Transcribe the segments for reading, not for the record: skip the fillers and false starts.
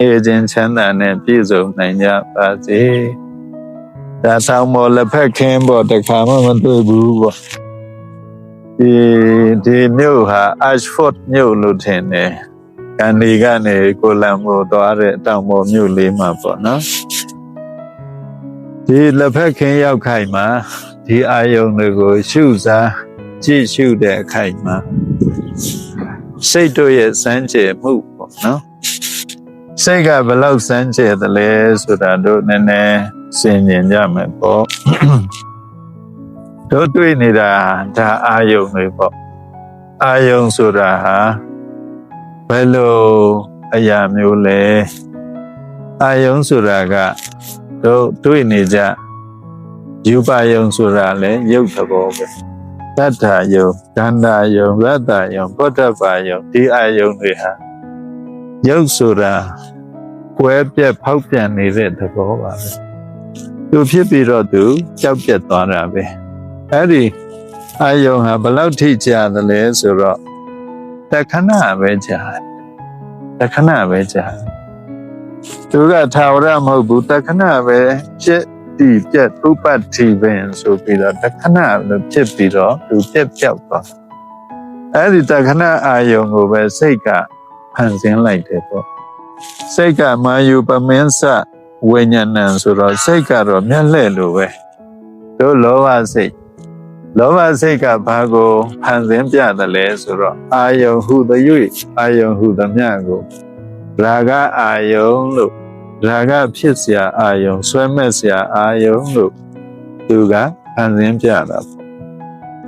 အေခြင်းချမ်းသာနဲ့ပြည့်စုံနိုင်ကြပါစေဒါဆောင်မော်လက်ဖက်ခင်းပေါ့တခါမှမတွေ့ဘူးပေါ့ဒီမြို့ဟာ Ashford မြို့လို့ထင်တယ်ကန်ဒီကနေကိုလံမိုသွားတဲ့တောင်ပေါ်မြို့လေးမှာပေါ့နော်ဒီလက်ဖက်ခင်းရောက်ခိုင်မှာဒီအာယုံတွေကိုရှုစားကြည့်ရှုတဲ့အခိုင်မှာစိတ်တို့ရဲ့စမ်းကြယ်မှုပေါ့နော်စိတ်ကဘယ်လောက်စမ်းကြယ်သလဲဆိုတာတို့နည်းနည်းဆင်ခြင်ကြမယ်ပေါ့တို့တွေ့နေတာဒါအာယုံတွေပေါ့အာယုံဆိုတာဟာဘယ်လိုအရာမျိုးလဲအာယုံဆိုတာကတို့တွေ့နေကြယူပါယုံဆိုတာလဲရုပ်သဘောပဲတတ္ထာယုံဒန္တာယုံရတ္တယုံပုဒ္ဓပါယုံဒီအာယုံတွေဟာရုပ်ဆိုတာကွဲပြက်ဖောက်ပြန်နေတဲ့သဘောပါပဲသူဖြစ်ပြီးတော့သူကြောက်ပြက်သွားတာပဲအဲ့ဒီအာယုံဟာဘယ်လောက်ထိကြာသလဲဆိုတော့တခဏပဲကြာတခဏပဲကြာသူကထာဝရမဟုတ်ဘူးတခဏပဲဖြစ်တည်ပြတ်ဥပတ္တိပင်ဆိုပြီးတော့တခဏလို့ဖြစ်ပြီးတော့သူပြက်ပြောက်သွားအဲ့ဒီတခဏအာယုံကိုပဲစိတ်ကဖန်ဆင်းလိုက်တယ်ပေါ့စိတ်ကမာယူပမင်းစဝိညာဏံဆိုတော့စိတ်ကတော့မျက်လှည့်လိုပဲတို့လောဘစိတ်ကဘာကိုဖန်ဆင်းပြတယ်လဲဆိုတော့အာယုံဟုသ၍အာယုံဟုသမျှကိုရာဂအာယုံလို့ရာဂဖြစ်เสียအာယုံဆွဲမဲ့เสียအာယုံလို့သူကဖန်ဆင်းပြတာပေါ့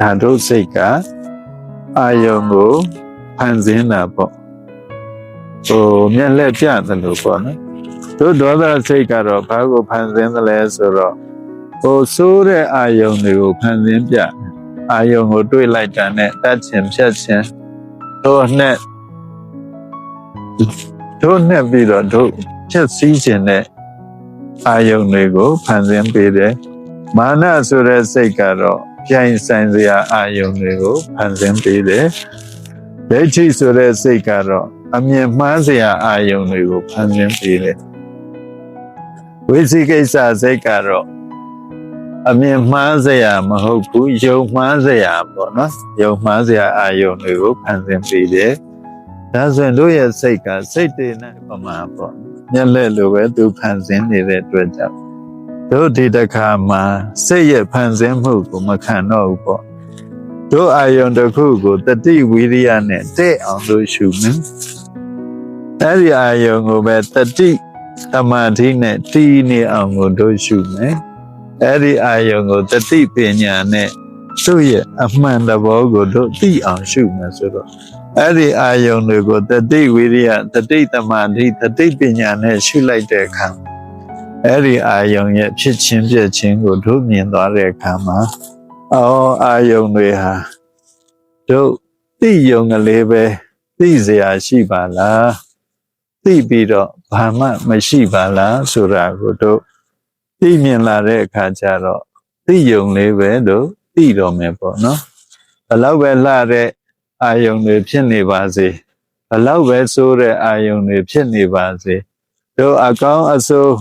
ဒါတို့စိတ်ကအာယုံကိုဖန်ဆင်းတာပေါ့မျက်လက်ပြတယ်လို့ပေါ့နော်တို့ဒေါသစိတ်ကတော့ဘာကိုဖန်ဆင်းသလဲဆိုတော့ဆိုးတဲ့အာယုံတွေကိုဖန်ဆင်းပြအာယုံကိုတွေးလိုက်တာနဲ့တတ်ချင်ဖြတ်ချင်တို့နဲ့ပြီးတော့တို့ဖြတ်စည်းခြင်းတဲ့အာယုံတွေကိုဖန်ဆင်းပေးတယ်မာနဆိုတဲ့စိတ်ကတော့ပြိုင်ဆိုင်စရာအာယုံတွေကိုဖန်ဆင်းပေးတယ်ဒိဋ္ဌိဆိုတဲ့စိတ်ကတော့အမြင်မှားစရာအာယုံတွေကိုဖန်ဆင်းပေးတယ်ဝိသိကိစ္စစိတ်ကတော့အမြင်မှားစရာမဟုတ်ဘူးယုံမှားစရာပေါ့နော်ယုံမှားစရာအာယုံတွေကိုဖန်ဆင်းပေးတယ်ဒါဆိုရင်တို့ရဲ့စိတ်ကစိတ်တည်နဲ့ပမာပေါ့မျက်လက်လိုပဲသူဖန်ဆင်းနေတဲ့အတွက်ကြောင့်တို့ဒီတစ်ခါမှာစိတ်ရဲ့ဖန်ဆင်းမှုကိုမခံတော့ဘူးပေါ့တို့အာယုံတစ်ခုကိုတတိဝိရိယနဲ့တဲ့အောင်လို့ရှုမယ်အဲ့ဒီအာယုံကိုပဲတတိသမာဓိနဲ့တည်နေအောင်ကိုတို့ရှုမယ်အဲ့ဒီအာယုံကိုတတိပညာနဲ့သူ့ရဲ့အမှန်တဘောကိုတို့သိအောင်ရှုမယ်ဆိုတော့အဲ့ဒီအာယုံတွေကိုတတိဝိရိယတတိသမာဓိတတိပညာနဲ့ရှုလိုက်တဲ့အခါအဲ့ဒီအာယုံရဲ့ဖြစ်ချင်းပြည့်ချင်းကိုတို့မြင်သွားတဲ့အခါမှာအာယုံတွေဟာတို့သိယုံကလေးပဲသိစရာရှိပါလားသိပြီးတော့ဘာမှမရှိပါလားဆိုတာကိုတို့သိမြင်လာတဲ့အခါကျတော့သိယုံလေးပဲတို့သိတော့မယ်ပေါ့နော်ဘလောက်ပဲလှတဲ့အာယုံတွေဖြစ်နေပါစေဘလောက်ပဲဆိုးတဲ့အာယုံတွေဖြစ်နေပါစေတို့အကောင်းအဆိုး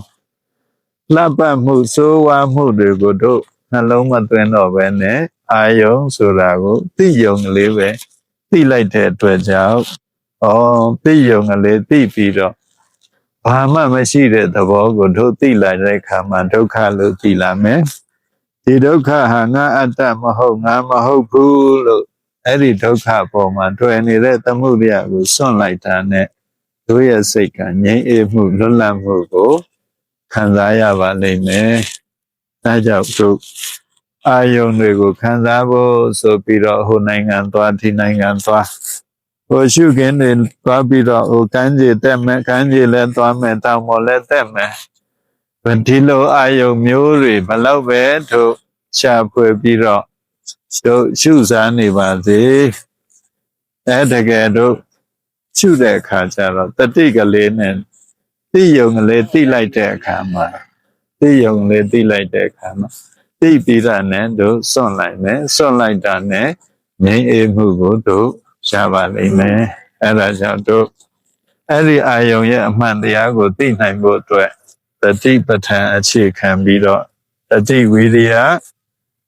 လှပမှုစိုးဝါမှုတွေကိုတို့နှလုံးမသွင်းတော့ပဲနဲ့အာယုံဆိုတာကိုသိယုံကလေးပဲသိလိုက်တဲ့အတွက်ကြောင့်သိယုံကလေးသိပြီးတော့ဘာမှမရှိတဲ့သဘောကိုတို့သိလိုက်တဲ့အခါမှာဒုက္ခလို့သိလာမယ်ဒီဒုက္ခဟာငါအတ္တမဟုတ်ငါမဟုတ်ဘူးလို့အဲ့ဒီဒုက္ခပေါ်မှာတွေ့နေတဲ့သမှုရိယကိုစွန့်လိုက်တာနဲ့တို့ရဲ့စိတ်ကငြိမ်းအေးမှုလွတ်လပ်မှုကိုခံစားရပါလိမ့်မယ်ဒါကြောင့်တို့အာယုံတွေကိုခံစားဖို့ဆိုပြီးတော့ဟိုနိုင်ငံသွားဒီနိုင်ငံသွားဟိုရှုခင်းတွေသွားပြီးတော့ဟိုကမ်းခြေတက်မယ်ကမ်းခြေလည်းသွားမယ်တောင်ပေါ်လည်းတက်မယ်ဒီလိုအာယုံမျိုးတွေဘလောက်ပဲတို့ရှာဖွေပြီးတော့တို့ရှုစားနေပါစေတကယ်တို့ရှုတဲ့အခါကျတော့တတိကလေးနဲ့သိယုံကလေးသိလိုက်တဲ့အခါမှာသိယုံလေးသိလိုက်တဲ့အခါမှာသိပြီးတာနဲ့တို့စွန့်လိုက်မယ်စွန့်လိုက်တာနဲ့ငြိမ်းအေးမှုကိုတို့ရပါလိမ့်မယ်အဲ့ဒါကြောင့်တို့ အဲ့ဒီအာယုံရဲ့အမှန်တရားကိုသိနိုင်ဖို့အတွက်တတိပဋ္ဌာန်အခြေခံပြီးတော့တတိဝိရိယ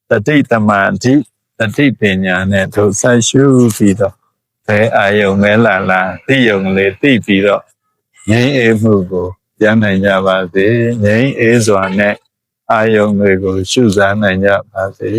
တတိတမာတိတတိပညာနဲ့တို့ဆက်ရှုပြီးတော့ဘယ်အာယုံမဲလာသိယုံလေးသိပြီးတော့ငြိမ်းအေးမှုကိုပြန်နိုင်ကြပါစေငြိမ်းအေးစွာနဲ့အာယုံတွေကိုရှုစားနိုင်ကြပါစေ